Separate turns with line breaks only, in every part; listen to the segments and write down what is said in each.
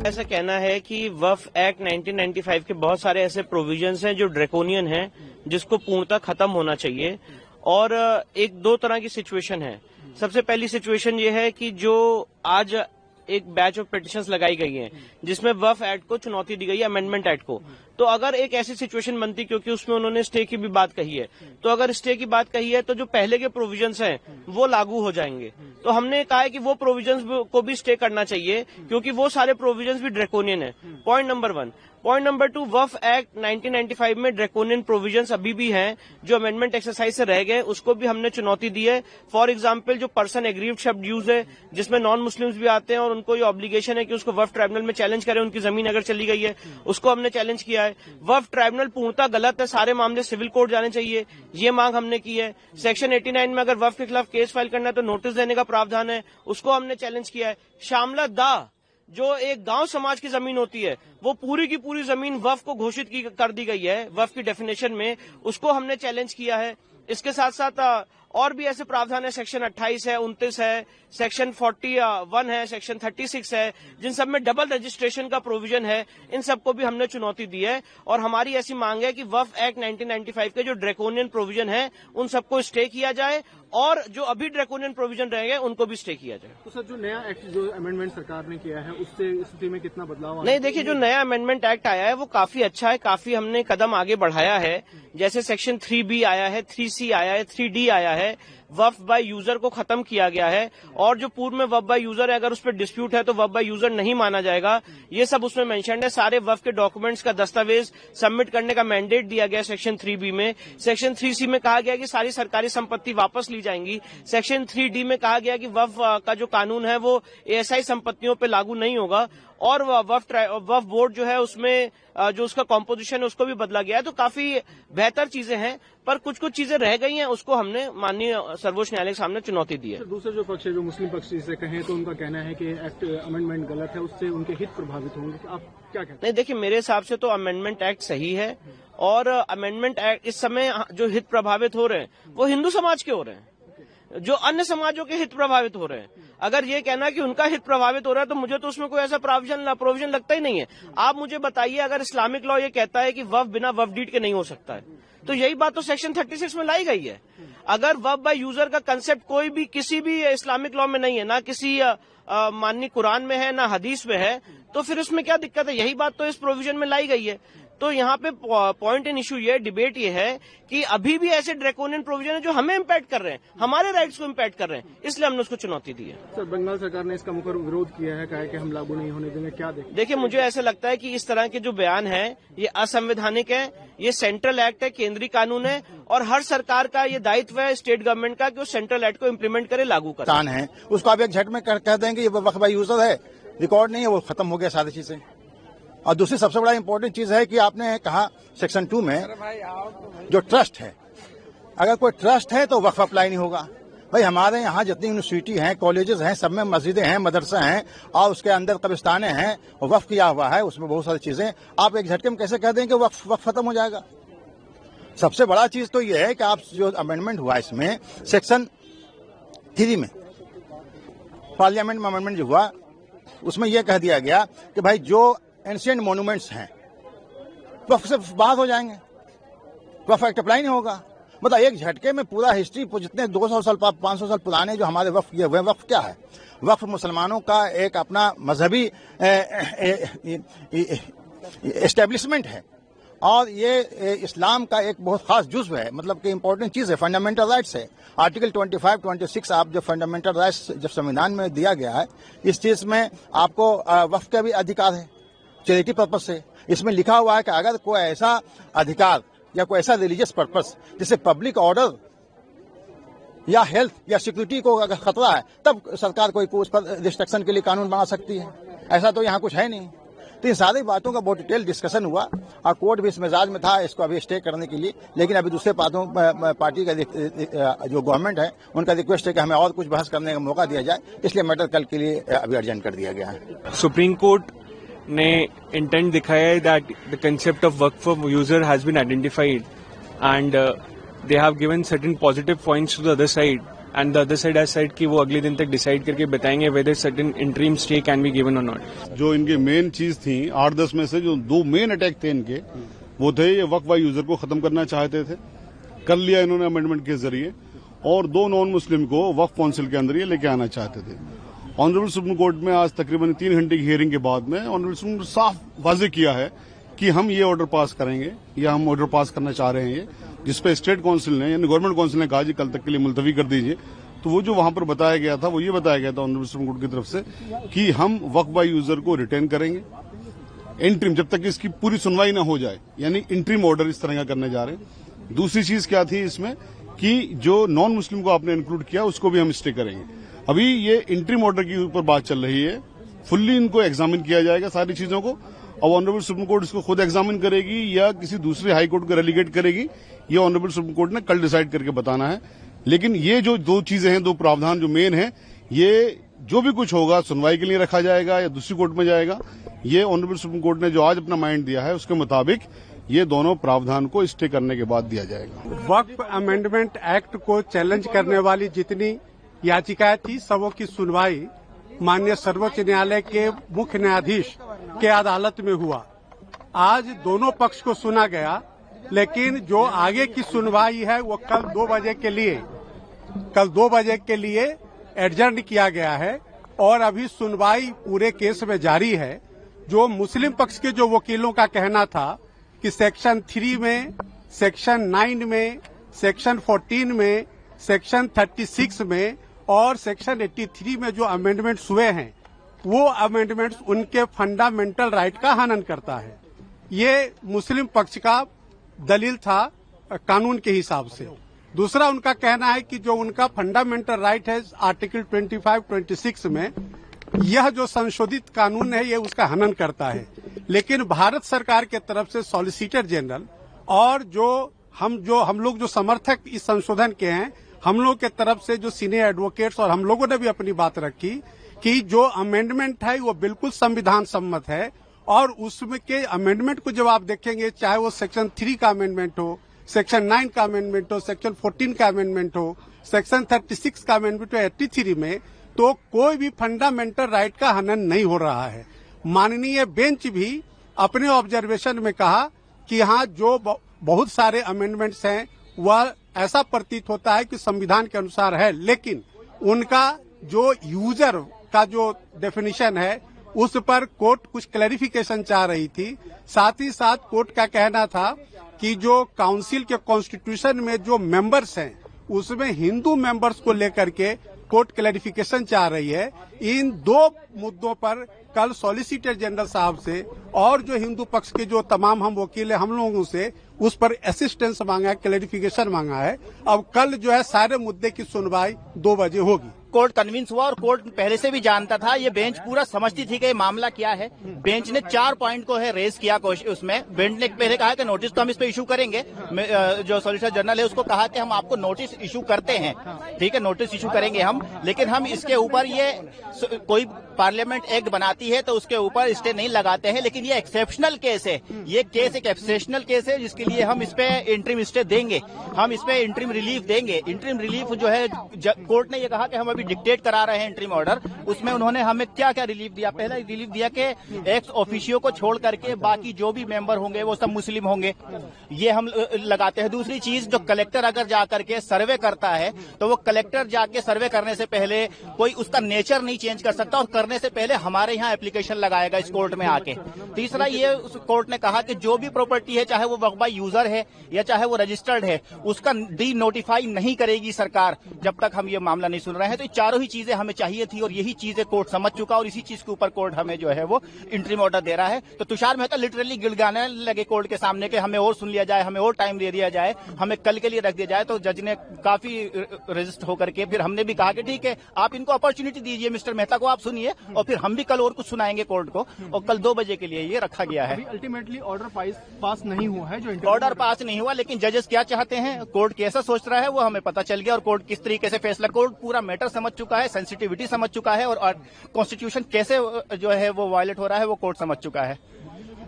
ऐसा कहना है कि वक्फ एक्ट 1995 के बहुत सारे ऐसे प्रोविजंस हैं जो ड्रैकोनियन हैं, जिसको पूर्णतः खत्म होना चाहिए। और एक दो तरह की सिचुएशन है। सबसे पहली सिचुएशन ये है कि जो आज एक बैच ऑफ पिटिशंस लगाई गई हैं जिसमें वक्फ एक्ट को चुनौती दी गई है, अमेंडमेंट एक्ट को। तो अगर एक ऐसी सिचुएशन बनती, क्योंकि उसमें उन्होंने स्टे की भी बात कही है, तो अगर स्टे की बात कही है तो जो पहले के प्रोविजंस हैं वो लागू हो जाएंगे। तो हमने कहा है कि वो प्रोविजंस को भी स्टे करना चाहिए, क्योंकि वो सारे प्रोविजंस भी ड्रैकोनियन है। Point number 1। पॉइंट नंबर 2, वक्फ एक्ट 1995 में ड्रैकोनियन प्रोविजंस अभी भी हैं जो अमेंडमेंट एक्सरसाइज से रह गए, उसको भी हमने चुनौती दी है। फॉर एग्जांपल, जो पर्सन एग्रीव्ड शब्द यूज है, जिसमें नॉन मुस्लिम्स भी आते हैं और उनको ये ऑब्लिगेशन है कि उसको वक्फ ट्राइब्यूनल में चैलेंज करें, उनकी जमीन अगर चली गई है, उसको हमने चैलेंज किया है। वक्फ ट्राइब्यूनल पूर्णतः गलत है, सारे मामले सिविल कोर्ट जाने चाहिए, ये मांग हमने की है। सेक्शन 89 में अगर वक्फ के खिलाफ केस फाइल करना है तो नोटिस देने का प्रावधान है, उसको हमने चैलेंज किया है। शामला दा, जो एक गांव समाज की जमीन होती है, वो पूरी की पूरी जमीन वक्फ को घोषित कर दी गई है वक्फ की डेफिनेशन में, उसको हमने चैलेंज किया है। इसके साथ साथ और भी ऐसे प्रावधान है, सेक्शन 28 है, 29 है, सेक्शन 41 है, सेक्शन 36 है, जिन सब में डबल रजिस्ट्रेशन का प्रोविजन है। इन सबको भी हमने चुनौती दी है और हमारी ऐसी मांग है कि वक्फ एक्ट 1995 के जो ड्रैकोनियन प्रोविजन है उन सबको स्टे किया जाए और जो अभी ड्रैकोनियन प्रोविजन रहेंगे उनको भी स्टे किया जाए।
तो सर, जो नया एक्ट जो अमेंडमेंट सरकार ने किया है उससे स्थिति में कितना बदलाव?
नहीं, देखिए, जो नया अमेंडमेंट एक्ट आया है वो काफी अच्छा है, काफी हमने कदम आगे बढ़ाया है। जैसे सेक्शन 3B आया है, 3C आया है, 3D आया है। वक्फ बाय यूजर को खत्म किया गया है और जो पूर्व में वक्फ बाय यूजर है, अगर उस पर डिस्प्यूट है तो वक्फ बाय यूजर नहीं माना जाएगा। ये सब उसमें मेंशन है। सारे वक्फ के डॉक्यूमेंट्स का दस्तावेज सबमिट करने का मैंडेट दिया गया सेक्शन 3B में। सेक्शन 3C में कहा गया कि सारी सरकारी संपत्ति वापस ली जाएंगी। सेक्शन 3D में कहा गया कि वक्फ का जो कानून है वो ASI संपत्तियों पर लागू नहीं होगा और वक्फ बोर्ड जो है उसमें जो उसका कॉम्पोजिशन है उसको भी बदला गया है। तो काफी बेहतर चीजें हैं, पर कुछ कुछ चीजें रह गई हैं, उसको हमने माननीय सर्वोच्च न्यायालय के सामने चुनौती दी है।
दूसरे जो पक्ष है, जो मुस्लिम पक्ष से कहें तो उनका कहना है कि एक्ट अमेंडमेंट गलत है, उससे उनके हित प्रभावित होंगे। आप क्या कहते हैं?
नहीं, देखिए, मेरे हिसाब से तो अमेंडमेंट एक्ट सही है और अमेंडमेंट एक्ट इस समय जो हित प्रभावित हो रहे हैं वो हिंदू समाज के हो रहे हैं, जो अन्य समाजों के हित प्रभावित हो रहे हैं। अगर ये कहना कि उनका हित प्रभावित हो रहा है तो मुझे तो उसमें कोई ऐसा प्रोविजन लगता ही नहीं है। आप मुझे बताइए, अगर इस्लामिक लॉ ये कहता है कि वक्फ बिना वक्फ डीड के नहीं हो सकता है, तो यही बात तो सेक्शन 36 में लाई गई है। अगर वक्फ बाय यूजर का कंसेप्ट कोई भी किसी भी इस्लामिक लॉ में नहीं है, ना किसी माननीय कुरान में है, ना हदीस में है, तो फिर उसमें क्या दिक्कत है? यही बात तो इस प्रोविजन में लाई गई है। तो यहाँ पे पॉइंट इन इशू ये, डिबेट ये है कि अभी भी ऐसे ड्रैकोनियन प्रोविजन है जो हमें इम्पैक्ट कर रहे हैं, हमारे राइट्स को इम्पैक्ट कर रहे हैं, इसलिए हमने उसको चुनौती दी है।
सर, बंगाल सरकार ने इसका मुखर विरोध किया है, कहा है कि हम लागू नहीं होने देंगे। क्या
देखिए, मुझे ऐसा लगता है कि इस तरह के जो बयान है ये असंवैधानिक है। ये सेंट्रल एक्ट है, केंद्रीय कानून है और हर सरकार का ये दायित्व है स्टेट गवर्नमेंट का कि वो सेंट्रल एक्ट को इम्प्लीमेंट करे, लागू करे।
है उसको आप एक झट में कह देंगे ये वक्फ बाय यूजर है, रिकॉर्ड नहीं है, वो खत्म हो गया सारी चीजें। और दूसरी सबसे बड़ा इंपॉर्टेंट चीज है कि आपने कहा सेक्शन 2 में जो ट्रस्ट है, अगर कोई ट्रस्ट है तो वक्फ अप्लाई नहीं होगा। भाई, हमारे यहाँ जितनी यूनिवर्सिटी हैं, कॉलेजेस हैं, सब में मस्जिदें हैं, मदरसा हैं और उसके अंदर कब्रिस्तानें हैं, वक्फ किया हुआ है, उसमें बहुत सारी चीजें। आप एक झटके में कैसे कह दें कि वक्फ खत्म हो जाएगा? सबसे बड़ा चीज तो यह है कि आप जो अमेंडमेंट हुआ इसमें सेक्शन 3 में, पार्लियामेंट में अमेंडमेंट जो हुआ उसमें यह कह दिया गया कि भाई जो एंशिएंट मॉन्यूमेंट्स हैं वक्फ से बाहर हो जाएंगे, वक्फ एक्ट अप्लाई नहीं होगा। मतलब एक झटके में पूरा हिस्ट्री, जितने 200 साल 500 साल पुराने जो हमारे वक्फ किए हुए, वक्फ क्या है? वक्फ मुसलमानों का एक अपना मजहबी एस्टेब्लिशमेंट है और ये इस्लाम का एक बहुत खास जुज़्व है, मतलब कि इंपॉर्टेंट चीज़ है, फंडामेंटल राइट्स है। आर्टिकल 25, 26 आप जो फंडामेंटल राइट्स जब संविधान में दिया गया है, इस चीज़ में आपको वक्फ का भी अधिकार है चैरिटी पर्पज से। इसमें लिखा हुआ है कि अगर कोई ऐसा अधिकार या कोई ऐसा रिलीजियस पर्पस जिससे पब्लिक ऑर्डर या हेल्थ या सिक्योरिटी को अगर खतरा है, तब सरकार कोई उस पर रिस्ट्रिक्शन के लिए कानून बना सकती है। ऐसा तो यहाँ कुछ है नहीं। तो इन सारी बातों का बहुत डिटेल डिस्कशन हुआ और कोर्ट भी इस मिजाज में था इसको अभी स्टे करने के लिए, लेकिन अभी दूसरे पार्टी का जो गवर्नमेंट है उनका रिक्वेस्ट है कि हमें और कुछ बहस करने का मौका दिया जाए, इसलिए मैटर कल के लिए अभी अर्जेंट कर दिया गया है।
सुप्रीम कोर्ट ने इंटेंट दिखाया है that the concept of waqf user has been identified and they have given certain positive points to the other side and the other side has said कि वो अगले दिन तक डिसाइड करके बताएंगे whether certain interim stay can be given or not.
जो इनके main चीज थी 8-10 में से जो 2 मेन अटैक थे इनके, वो थे ये वक्फ बाय यूजर को खत्म करना चाहते थे, कर लिया इन्होंने अमेंडमेंट के जरिए, और 2 नॉन मुस्लिम को वक्फ काउंसिल के अंदर ये लेके आना चाहते थे। ऑनरेबल सुप्रीम कोर्ट में आज तकरीबन 3 घंटे की हियरिंग के बाद में ऑनरेबल सुप्रीम कोर्ट साफ वाजे किया है कि हम ये ऑर्डर पास करेंगे या हम ऑर्डर पास करना चाह रहे हैं, ये जिसपे स्टेट काउंसिल ने यानी गवर्नमेंट काउंसिल ने कहा जी कल तक के लिए मुलतवी कर दीजिए। तो वो जो वहां पर बताया गया था वो ये बताया गया था ऑनरेबल सुप्रीम कोर्ट की तरफ से कि हम वक्फ बाय यूजर को रिटेन करेंगे इंटरिम, जब तक इसकी पूरी सुनवाई ना हो जाए, यानी इंटरिम ऑर्डर इस तरह का करने जा रहे हैं। दूसरी चीज क्या थी इसमें कि जो नॉन मुस्लिम को आपने इंक्लूड किया उसको भी हम स्टे करेंगे। अभी ये इंटरिम ऑर्डर के ऊपर बात चल रही है, फुल्ली इनको एग्जामिन किया जाएगा सारी चीजों को। अब ऑनरेबल सुप्रीम कोर्ट इसको खुद एग्जामिन करेगी या किसी दूसरे हाई कोर्ट को रेलीगेट करेगी, ये ऑनरेबल सुप्रीम कोर्ट ने कल डिसाइड करके बताना है। लेकिन ये जो 2 चीजें हैं, 2 प्रावधान जो मेन है, ये जो भी कुछ होगा सुनवाई के लिए रखा जाएगा या दूसरी कोर्ट में जाएगा, ये ऑनरेबल सुप्रीम कोर्ट ने जो आज अपना माइंड दिया है उसके मुताबिक ये दोनों प्रावधान को स्टे करने के बाद दिया जाएगा।
वक्फ अमेंडमेंट एक्ट को चैलेंज करने वाली जितनी याचिकाएं थी सबों की सुनवाई माननीय सर्वोच्च न्यायालय के मुख्य न्यायाधीश के अदालत में हुआ। आज दोनों पक्ष को सुना गया, लेकिन जो आगे की सुनवाई है वो कल 2 बजे के लिए एडजर्न किया गया है और अभी सुनवाई पूरे केस में जारी है। जो मुस्लिम पक्ष के जो वकीलों का कहना था कि सेक्शन 3 में, सेक्शन 9 में, सेक्शन 14 में, सेक्शन 36 में और सेक्शन 83 में जो अमेंडमेंट्स हुए हैं वो अमेंडमेंट्स उनके फंडामेंटल राइट का हनन करता है। ये मुस्लिम पक्ष का दलील था कानून के हिसाब से। दूसरा उनका कहना है कि जो उनका फंडामेंटल राइट है आर्टिकल 25-26 में, यह जो संशोधित कानून है ये उसका हनन करता है। लेकिन भारत सरकार के तरफ से सॉलिसिटर जनरल और हम लोग जो समर्थक इस संशोधन के हैं, हम लोग के तरफ से जो सीनियर एडवोकेट्स और हम लोगों ने भी अपनी बात रखी कि जो अमेंडमेंट है वो बिल्कुल संविधान सम्मत है। और उसमें के अमेंडमेंट को जब आप देखेंगे, चाहे वो सेक्शन 3 का अमेंडमेंट हो, सेक्शन 9 का अमेंडमेंट हो, सेक्शन 14 का अमेंडमेंट हो, सेक्शन 36 का अमेंडमेंट हो, 83 में, तो कोई भी फंडामेंटल राइट का हनन नहीं हो रहा है। माननीय बेंच भी अपने ऑब्जर्वेशन में कहा कि हाँ, जो बहुत सारे अमेंडमेंट्स हैं वह ऐसा प्रतीत होता है कि संविधान के अनुसार है, लेकिन उनका जो यूजर का जो डेफिनेशन है उस पर कोर्ट कुछ क्लैरिफिकेशन चाह रही थी। साथ ही साथ कोर्ट का कहना था कि जो काउंसिल के कॉन्स्टिट्यूशन में जो मेंबर्स हैं उसमें हिंदू मेंबर्स को लेकर के कोर्ट क्लैरिफिकेशन चाह रही है। इन 2 मुद्दों पर कल सॉलिसिटर जनरल साहब से और जो हिंदू पक्ष के जो तमाम हम वकील हैं हम लोगों से उस पर असिस्टेंस मांगा है, क्लैरिफिकेशन मांगा है। अब कल जो है सारे मुद्दे की सुनवाई 2 बजे होगी।
कोर्ट कन्विंस हुआ और कोर्ट पहले से भी जानता था, ये बेंच पूरा समझती थी कि ये मामला क्या है। बेंच ने 4 पॉइंट को है रेज किया उसमें। बेंच ने पहले कहा कि नोटिस तो हम इस पे इशू करेंगे, जो सॉलिसिटर जनरल है उसको कहा कि हम आपको नोटिस इशू करते हैं, ठीक है, नोटिस इशू करेंगे हम, लेकिन हम इसके ऊपर ये कोई पार्लियामेंट एक्ट बनाती है तो उसके ऊपर स्टे नहीं लगाते हैं। लेकिन ये एक्सेप्शनल केस है, ये केस एक एक्सेप्शनल केस है जिसके लिए हम इस पे इंटरिम स्टे देंगे, हम इस पे इंटरिम रिलीफ देंगे। इंटरिम रिलीफ जो है कोर्ट ने ये कहा कि हम अभी डिक्टेट करा रहे हैं इंटरिम ऑर्डर, उसमें उन्होंने हमें क्या क्या रिलीफ दिया। पहला रिलीफ दिया कि एक्स ऑफिशियो को छोड़ करके बाकी जो भी मेंबर होंगे वो सब मुस्लिम होंगे, ये हम लगाते हैं। दूसरी चीज, जो कलेक्टर अगर जा करके सर्वे करता है तो वो कलेक्टर जाके सर्वे करने से पहले कोई उसका नेचर नहीं चेंज कर सकता और करने से पहले हमारे यहाँ एप्लीकेशन लगाएगा इस कोर्ट में आके। तीसरा, ये उस कोर्ट ने कहा कि जो भी प्रॉपर्टी है, चाहे वो वक्फ बाय यूजर है या चाहे वो रजिस्टर्ड है, उसका डी नोटिफाई नहीं करेगी सरकार जब तक हम ये मामला नहीं सुन रहे हैं। तो चारों ही चीजें हमें चाहिए थी और यही चीजें कोर्ट समझ चुका और इसी चीज के ऊपर कोर्ट हमें जो है वो इंटरिम ऑर्डर दे रहा है। तो तुषार मेहता लिटरली गिड़गिड़ाने लगे कोर्ट के सामने कि हमें और सुन लिया जाए, हमें और टाइम दे दिया जाए, हमें कल के लिए रख दिया जाए। तो जज ने काफी रजिस्ट होकर के फिर हमने भी कहा कि ठीक है, आप इनको अपॉर्चुनिटी दीजिए, मिस्टर मेहता को आप सुनिए और फिर हम भी कल और कुछ सुनाएंगे कोर्ट को। और कल 2 बजे के लिए ये रखा गया है।
अल्टीमेटली ऑर्डर पास नहीं हुआ है, जो
ऑर्डर पास नहीं हुआ, लेकिन जजेस क्या चाहते हैं, कोर्ट कैसा सोच रहा है वो हमें पता चल गया और कोर्ट किस तरीके से फैसला, कोर्ट पूरा मैटर समझ चुका है, सेंसिटिविटी समझ चुका है और कॉन्स्टिट्यूशन कैसे जो है वो वायलेट हो रहा है वो कोर्ट समझ चुका है।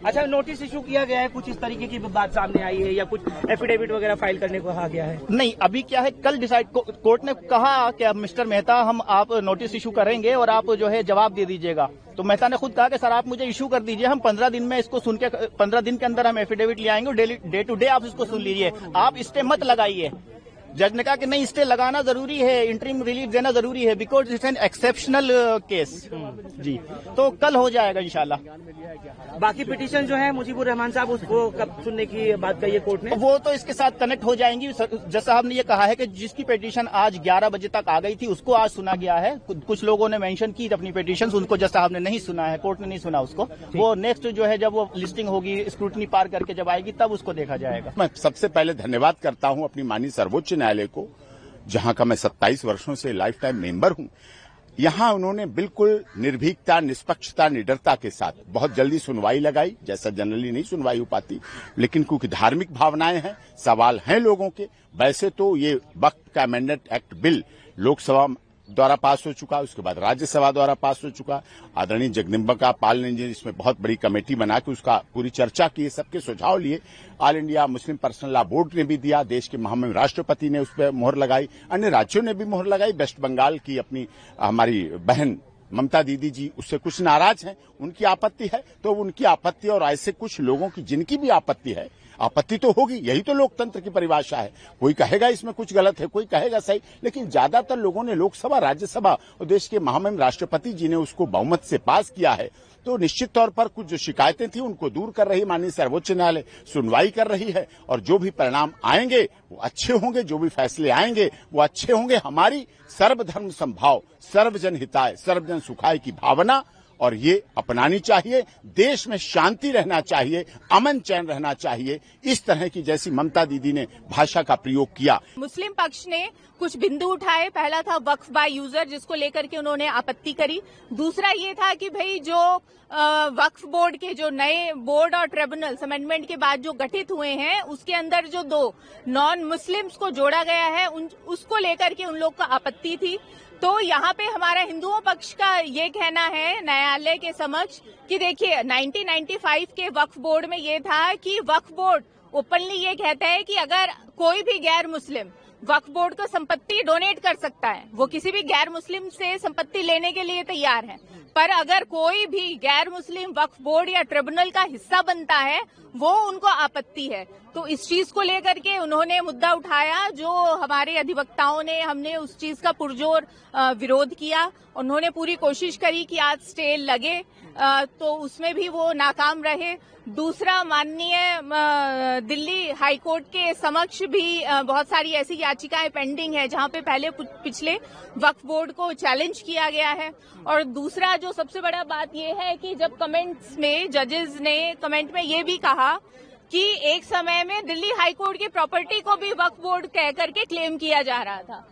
अच्छा, नोटिस इशू किया गया है, कुछ इस तरीके की बात सामने आई है या कुछ एफिडेविट वगैरह फाइल करने को कहा गया है?
नहीं, अभी क्या है, कल डिसाइड कोर्ट ने कहा कि अब मिस्टर मेहता आप नोटिस इशू करेंगे और आप जो है जवाब दे दीजिएगा। तो मेहता ने खुद कहा कि सर आप मुझे इशू कर दीजिए, हम 15 दिन में इसको सुन के 15 दिन के अंदर हम एफिडेविट ले आएंगे और डे टू डे आप इसको सुन लीजिए, आप स्टे मत लगाइए। जज ने कहा कि नहीं, स्टे लगाना जरूरी है, इंटरिम रिलीफ देना जरूरी है, because it's an exceptional case. जी, तो कल हो जाएगा इंशाल्लाह।
बाकी पिटीशन जो है मुजीबुर रहमान साहब, उसको कब सुनने की बात कही है कोर्ट ने?
वो तो इसके साथ कनेक्ट हो जाएंगी। जज साहब ने ये कहा है कि जिसकी पिटीशन आज 11 बजे तक आ गई थी उसको आज सुना गया है। कुछ लोगों ने मेंशन की अपनी पिटीशन, उनको जज साहब ने नहीं सुना है, कोर्ट ने नहीं सुना उसको। वो नेक्स्ट जो है जब वो लिस्टिंग होगी, स्क्रूटनी पार करके जब आएगी तब उसको देखा जाएगा।
मैं सबसे पहले धन्यवाद करता हूं अपनी माननीय सर्वोच्च न्यायालय को, जहां का मैं 27 वर्षों से लाइफ टाइम मेंबर हूं। यहां उन्होंने बिल्कुल निर्भीकता, निष्पक्षता, निडरता के साथ बहुत जल्दी सुनवाई लगाई, जैसा जनरली नहीं सुनवाई हो पाती, लेकिन क्योंकि धार्मिक भावनाएं हैं, सवाल हैं लोगों के। वैसे तो ये वक्फ का अमेंडमेंट एक्ट बिल लोकसभा द्वारा पास हो चुका, उसके बाद राज्यसभा द्वारा पास हो चुका। आदरणीय जगदम्बिका पाल ने इसमें बहुत बड़ी कमेटी बना के उसका पूरी चर्चा की, सबके सुझाव लिए। All India Muslim personal law board ने भी दिया, देश के महामहिम राष्ट्रपति ने उस पर मोहर लगाई, अन्य राज्यों ने भी मोहर लगाई। वेस्ट बंगाल की अपनी हमारी बहन ममता दीदी जी उससे कुछ नाराज हैं, उनकी आपत्ति है, तो उनकी आपत्ति और ऐसे कुछ लोगों की जिनकी भी आपत्ति है, आपत्ति तो होगी, यही तो लोकतंत्र की परिभाषा है। कोई कहेगा इसमें कुछ गलत है, कोई कहेगा सही, लेकिन ज्यादातर लोगों ने लोकसभा, राज्यसभा और देश के महामहिम राष्ट्रपति जी ने उसको बहुमत से पास किया है। तो निश्चित तौर पर कुछ जो शिकायतें थी उनको दूर कर रही माननीय सर्वोच्च न्यायालय सुनवाई कर रही है, और जो भी परिणाम आएंगे वो अच्छे होंगे, जो भी फैसले आएंगे वो अच्छे होंगे। हमारी सर्वधर्म समभाव, सर्वजन हिताय, सर्वजन सुखाय की भावना और ये अपनानी चाहिए। देश में शांति रहना चाहिए, अमन चैन रहना चाहिए। इस तरह की जैसी ममता दीदी ने भाषा का प्रयोग किया।
मुस्लिम पक्ष ने कुछ बिंदु उठाए। पहला था वक्फ बाय यूजर, जिसको लेकर के उन्होंने आपत्ति करी। दूसरा ये था कि भाई जो वक्फ बोर्ड के जो नए बोर्ड और ट्रिब्यूनल्स अमेंडमेंट के बाद जो गठित हुए हैं, उसके अंदर जो 2 नॉन मुस्लिम्स को जोड़ा गया है, उसको लेकर के उन लोग को आपत्ति थी। तो यहाँ पे हमारा हिंदुओं पक्ष का ये कहना है न्यायालय के समक्ष कि देखिए 1995 के वक्फ बोर्ड में ये था कि वक्फ बोर्ड ओपनली ये कहता है कि अगर कोई भी गैर मुस्लिम वक्फ बोर्ड को संपत्ति डोनेट कर सकता है, वो किसी भी गैर मुस्लिम से संपत्ति लेने के लिए तैयार है, पर अगर कोई भी गैर मुस्लिम वक्फ बोर्ड या ट्रिब्यूनल का हिस्सा बनता है वो उनको आपत्ति है। तो इस चीज को लेकर के उन्होंने मुद्दा उठाया, जो हमारे अधिवक्ताओं ने, हमने उस चीज का पुरजोर विरोध किया। उन्होंने पूरी कोशिश करी कि आज स्टे लगे, तो उसमें भी वो नाकाम रहे। दूसरा, माननीय दिल्ली हाईकोर्ट के समक्ष भी बहुत सारी ऐसी याचिकाएं पेंडिंग है जहां पे पहले पिछले वक्फ बोर्ड को चैलेंज किया गया है। और दूसरा जो सबसे बड़ा बात यह है कि जब कमेंट्स में जजेस ने कमेंट में ये भी कहा कि एक समय में दिल्ली हाईकोर्ट की प्रॉपर्टी को भी वक्फ बोर्ड कह करके क्लेम किया जा रहा था।